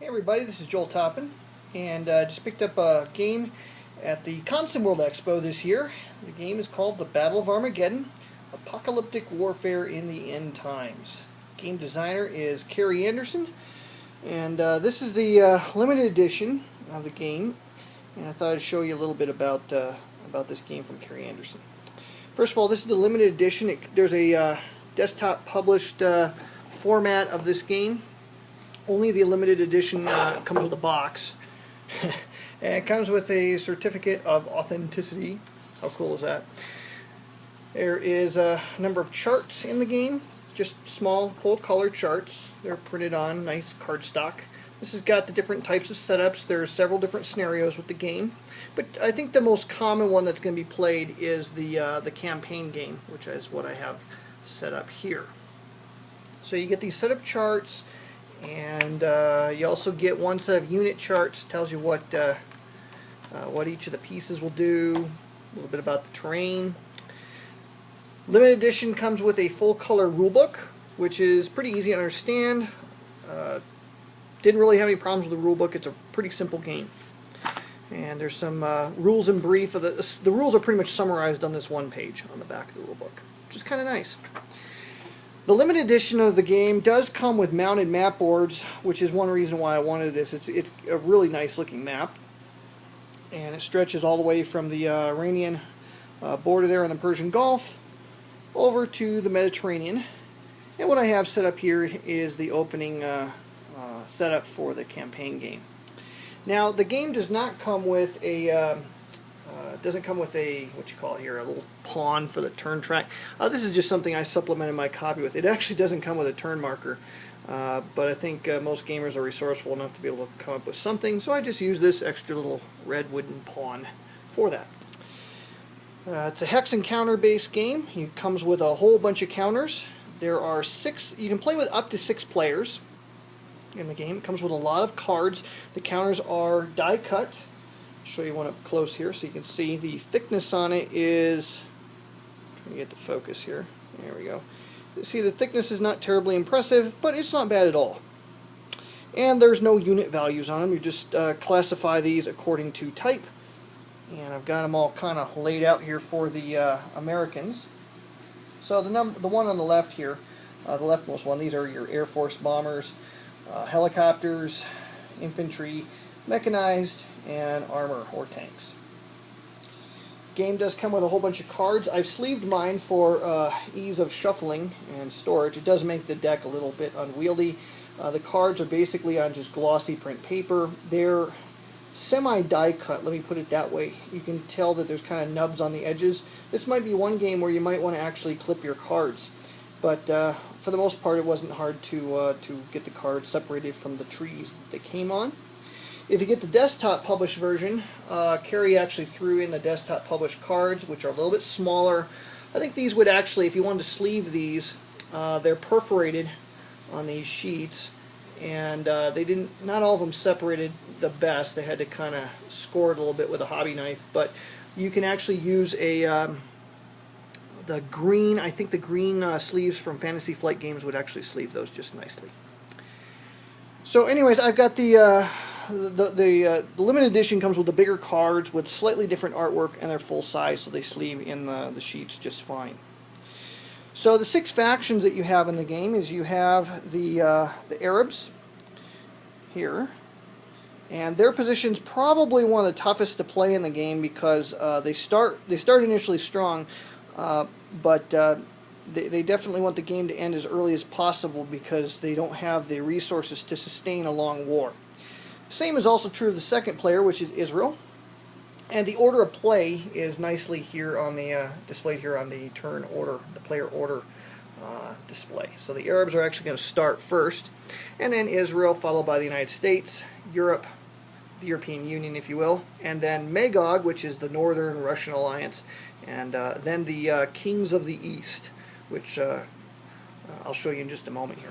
Hey everybody, this is Joel Toppin, and just picked up a game at the Console World Expo this year. The game is called The Battle of Armageddon, Apocalyptic Warfare in the End Times. Game designer is Kerry Anderson, and this is the limited edition of the game, and I thought I'd show you a little bit about this game from Kerry Anderson. First of all, this is the limited edition. There's a desktop published format of this game. Only the limited edition comes with a box. And it comes with a certificate of authenticity. How cool is that? There is a number of charts in the game. Just small, full-color charts. They're printed on nice cardstock. This has got the different types of setups. There are several different scenarios with the game. But I think the most common one that's going to be played is the campaign game, which is what I have set up here. So you get these setup charts, and you also get one set of unit charts. Tells you what each of the pieces will do, a little bit about the terrain. Limited edition comes with a full color rulebook, which is pretty easy to understand. Didn't really have any problems with the rulebook. It's a pretty simple game. And there's some rules in brief. The rules are pretty much summarized on this one page on the back of the rulebook, which is kind of nice. The limited edition of the game does come with mounted map boards, which is one reason why I wanted this. It's a really nice looking map, and it stretches all the way from the Iranian border there in the Persian Gulf over to the Mediterranean. And what I have set up here is the opening setup for the campaign game. Now, the game does not come with a what you call it here, a little pawn for the turn track. This is just something I supplemented my copy with. It actually doesn't come with a turn marker, but I think most gamers are resourceful enough to be able to come up with something, so I just use this extra little red wooden pawn for that. It's a hex and counter based game. It comes with a whole bunch of counters. There are 6, you can play with up to 6 players in the game. It comes with a lot of cards. The counters are die cut. Show you one up close here so you can see the thickness on it is, trying to get the focus here, there we go. You see the thickness is not terribly impressive, but it's not bad at all. And there's no unit values on them. You just classify these according to type, and I've got them all kind of laid out here for the Americans. So the one on the left here, the leftmost one, these are your Air Force bombers, helicopters, infantry, mechanized, and armor or tanks. Game does come with a whole bunch of cards. I've sleeved mine for ease of shuffling and storage. It does make the deck a little bit unwieldy. The cards are basically on just glossy print paper. They're semi-die cut, let me put it that way. You can tell that there's kind of nubs on the edges. This might be one game where you might want to actually clip your cards, but for the most part it wasn't hard to get the cards separated from the trees that they came on. If you get the desktop published version, Kerry actually threw in the desktop published cards, which are a little bit smaller. I think these would actually, if you wanted to sleeve these, they're perforated on these sheets, and not all of them separated the best. They had to kind of score it a little bit with a hobby knife, but you can actually use the green, I think the green sleeves from Fantasy Flight Games would actually sleeve those just nicely. So anyways, I've got the limited edition comes with the bigger cards with slightly different artwork, and they're full size, so they sleeve in the sheets just fine. So the 6 factions that you have in the game is you have the Arabs here, and their position's probably one of the toughest to play in the game because they start initially strong, but they definitely want the game to end as early as possible because they don't have the resources to sustain a long war. Same is also true of the second player, which is Israel. And the order of play is nicely here on the displayed here on the turn order, the player order display. So the Arabs are actually going to start first, and then Israel, followed by the United States, Europe, the European Union, if you will, and then Magog, which is the Northern Russian Alliance, and then the Kings of the East, which I'll show you in just a moment here.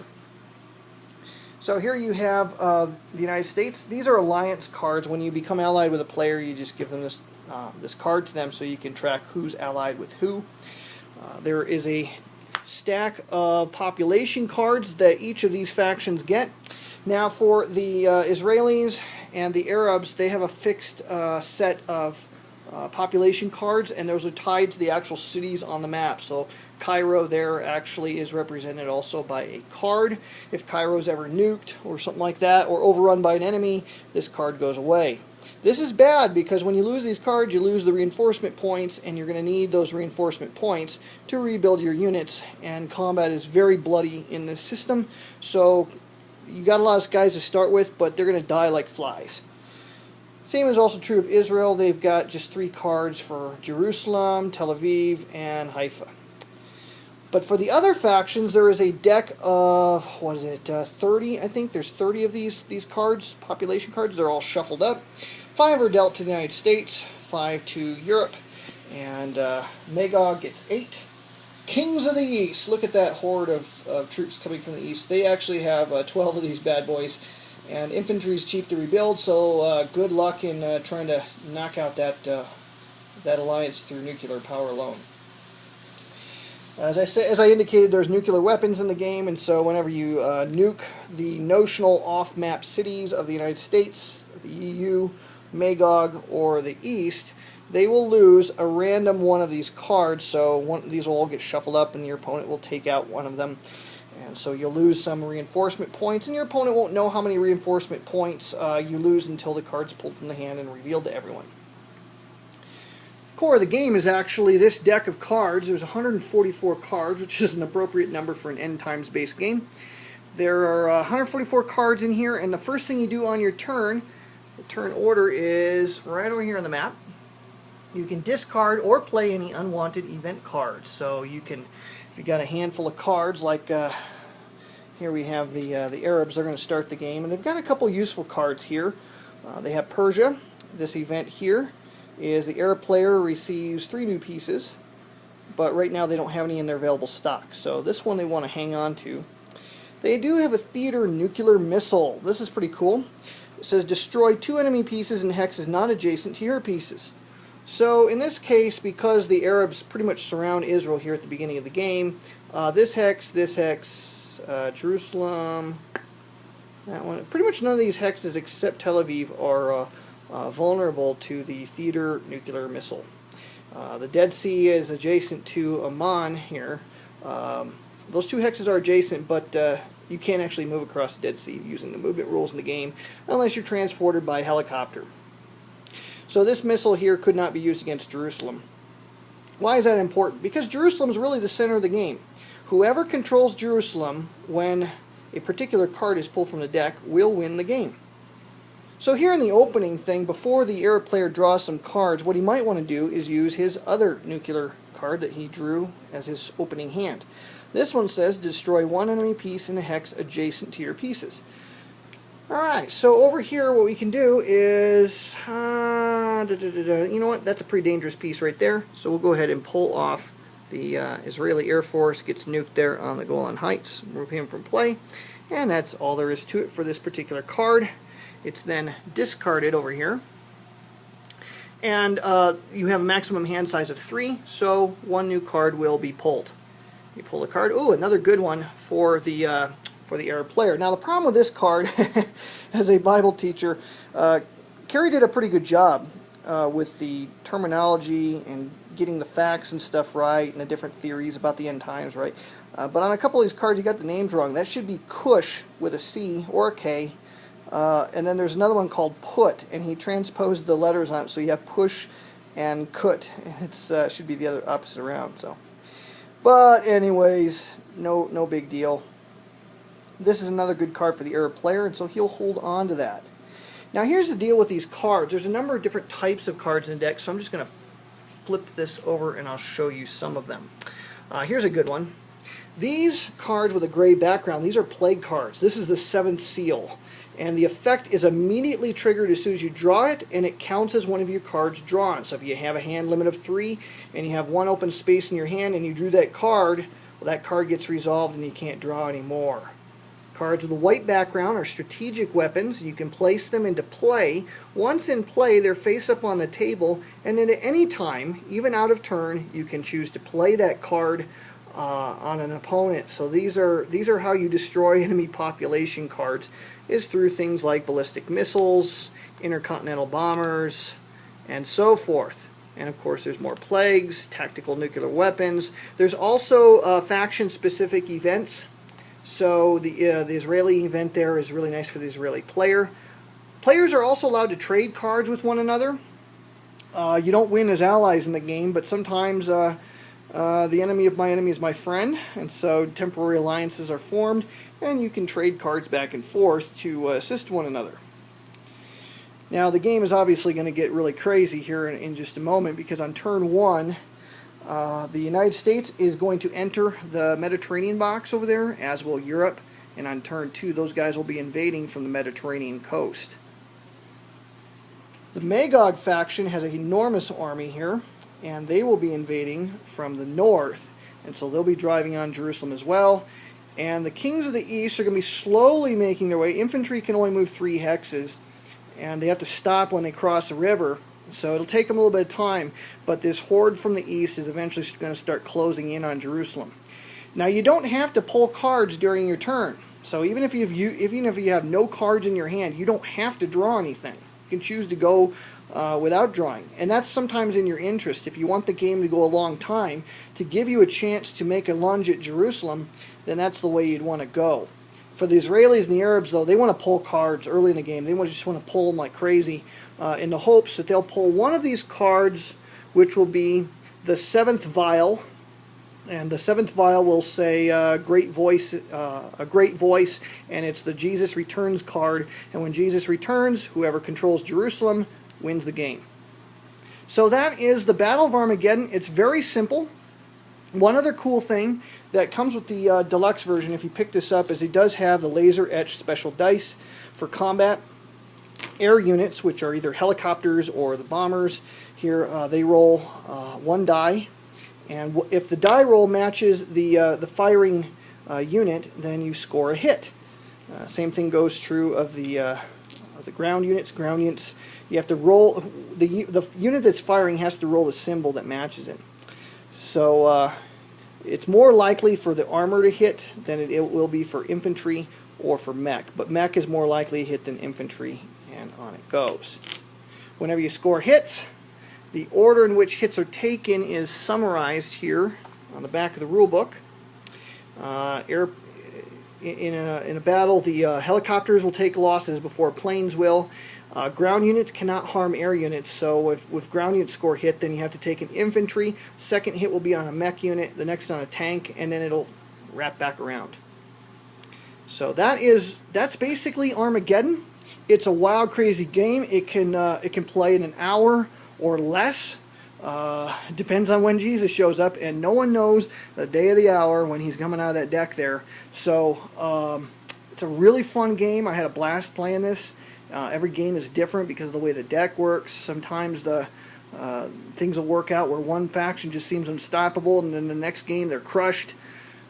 So here you have the United States. These are alliance cards. When you become allied with a player, you just give them this card to them so you can track who's allied with who. There is a stack of population cards that each of these factions get. Now for the Israelis and the Arabs, they have a fixed set of population cards, and those are tied to the actual cities on the map. So Cairo there actually is represented also by a card. If Cairo's ever nuked or something like that, or overrun by an enemy, this card goes away. This is bad because when you lose these cards, you lose the reinforcement points, and you're going to need those reinforcement points to rebuild your units, and combat is very bloody in this system. So you got a lot of guys to start with, but they're going to die like flies. Same is also true of Israel. They've got just 3 cards for Jerusalem, Tel Aviv, and Haifa. But for the other factions, there is a deck of, 30? I think there's 30 of these cards, population cards. They're all shuffled up. 5 are dealt to the United States, 5 to Europe, and Magog gets 8. Kings of the East. Look at that horde of troops coming from the East. They actually have 12 of these bad boys. And infantry is cheap to rebuild, so good luck in trying to knock out that alliance through nuclear power alone. As I indicated, there's nuclear weapons in the game, and so whenever you nuke the notional off-map cities of the United States, the EU, Magog, or the East, they will lose a random one of these cards. So these will all get shuffled up, and your opponent will take out one of them. And so you'll lose some reinforcement points, and your opponent won't know how many reinforcement points you lose until the card's pulled from the hand and revealed to everyone. The core of the game is actually this deck of cards. There's 144 cards, which is an appropriate number for an end times based game. There are 144 cards in here, and the first thing you do on your turn, the turn order is right over here on the map. You can discard or play any unwanted event cards. So you can, if you got a handful of cards, like here we have the Arabs, they're going to start the game, and they've got a couple useful cards here. They have Persia. This event here is the Arab player receives 3 new pieces, but right now they don't have any in their available stock. So this one they want to hang on to. They do have a theater nuclear missile. This is pretty cool. It says destroy 2 enemy pieces in hexes not adjacent to your pieces. So in this case, because the Arabs pretty much surround Israel here at the beginning of the game, this hex, Jerusalem, that one, pretty much none of these hexes except Tel Aviv are vulnerable to the theater nuclear missile. The Dead Sea is adjacent to Amman here. Those 2 hexes are adjacent, but you can't actually move across the Dead Sea using the movement rules in the game unless you're transported by helicopter. So this missile here could not be used against Jerusalem. Why is that important? Because Jerusalem is really the center of the game. Whoever controls Jerusalem when a particular card is pulled from the deck will win the game. So here in the opening thing, before the Arab player draws some cards, what he might want to do is use his other nuclear card that he drew as his opening hand. This one says destroy 1 enemy piece in a hex adjacent to your pieces. Alright, so over here what we can do is, you know what, that's a pretty dangerous piece right there, so we'll go ahead and pull off the Israeli Air Force, gets nuked there on the Golan Heights, remove him from play, and that's all there is to it for this particular card. It's then discarded over here, and you have a maximum hand size of 3, so 1 new card will be pulled. You pull a card, ooh, another good one for the Arab player. Now the problem with this card, as a Bible teacher, Kerry did a pretty good job with the terminology and getting the facts and stuff right and the different theories about the end times right. But on a couple of these cards he got the names wrong. That should be Cush with a C or a K. And then there's another one called Put, and he transposed the letters on it, so you have Push and Kut. It should be the other opposite around. So, but anyways, no big deal. This is another good card for the Arab player, and so he'll hold on to that. Now here's the deal with these cards. There's a number of different types of cards in the deck, so I'm just going to flip this over and I'll show you some of them. Here's a good one. These cards with a gray background, these are plague cards. This is the 7th seal, and the effect is immediately triggered as soon as you draw it, and it counts as one of your cards drawn. So if you have a hand limit of 3 and you have 1 open space in your hand and you drew that card, well, that card gets resolved and you can't draw anymore. Cards with a white background are strategic weapons. You can place them into play. Once in play, they're face up on the table, and then at any time, even out of turn, you can choose to play that card on an opponent. So these are how you destroy enemy population cards, is through things like ballistic missiles, intercontinental bombers, and so forth. And of course there's more plagues, tactical nuclear weapons. There's also faction-specific events. So the Israeli event there is really nice for the Israeli player. Players are also allowed to trade cards with one another. You don't win as allies in the game, but sometimes the enemy of my enemy is my friend, and so temporary alliances are formed, and you can trade cards back and forth to assist one another. Now the game is obviously going to get really crazy here in just a moment, because on turn 1, the United States is going to enter the Mediterranean box over there, as will Europe, and on turn 2 those guys will be invading from the Mediterranean coast. The Magog faction has an enormous army here, and they will be invading from the north, and so they'll be driving on Jerusalem as well. And the kings of the east are going to be slowly making their way. Infantry can only move 3 hexes, and they have to stop when they cross the river, so it'll take them a little bit of time, but this horde from the east is eventually going to start closing in on Jerusalem. Now you don't have to pull cards during your turn, so even if you have no cards in your hand, you don't have to draw anything. You can choose to go without drawing, and that's sometimes in your interest. If you want the game to go a long time, to give you a chance to make a lunge at Jerusalem, then that's the way you'd want to go. For the Israelis and the Arabs, though, they want to pull cards early in the game. They just want to pull them like crazy, in the hopes that they'll pull one of these cards, which will be the 7th vial, and the 7th vial will say great voice, a great voice, and it's the Jesus Returns card, and when Jesus returns, whoever controls Jerusalem wins the game. So that is the Battle of Armageddon. It's very simple. One other cool thing that comes with the deluxe version, if you pick this up, is it does have the laser etched special dice for combat. Air units, which are either helicopters or the bombers, here they roll 1 die, and if the die roll matches the firing unit, then you score a hit. Same thing goes true of the ground units. Ground units, you have to roll, the unit that's firing has to roll the symbol that matches it. So it's more likely for the armor to hit than it will be for infantry or for mech, but mech is more likely to hit than infantry, and on it goes. Whenever you score hits, the order in which hits are taken is summarized here on the back of the rule book. In a battle, the helicopters will take losses before planes will. Ground units cannot harm air units, so if ground units score hit, then you have to take an infantry. Second hit will be on a mech unit, the next on a tank, and then it'll wrap back around. So that's basically Armageddon. It's a wild, crazy game. It can play in an hour or less. Depends on when Jesus shows up, and no one knows the day of the hour when he's coming out of that deck there. So it's a really fun game. I had a blast playing this. Every game is different because of the way the deck works. Sometimes the things will work out where one faction just seems unstoppable, and then the next game they're crushed.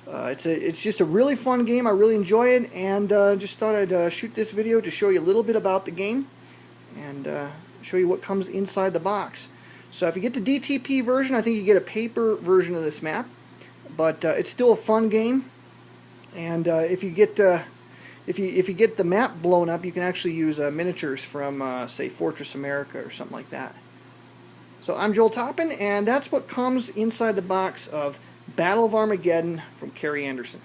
It's just a really fun game. I really enjoy it, and just thought I'd shoot this video to show you a little bit about the game and show you what comes inside the box. So if you get the DTP version, I think you get a paper version of this map, but it's still a fun game. And if you get the map blown up, you can actually use miniatures from say Fortress America or something like that. So I'm Joel Toppin, and that's what comes inside the box of Battle of Armageddon from Kerry Anderson.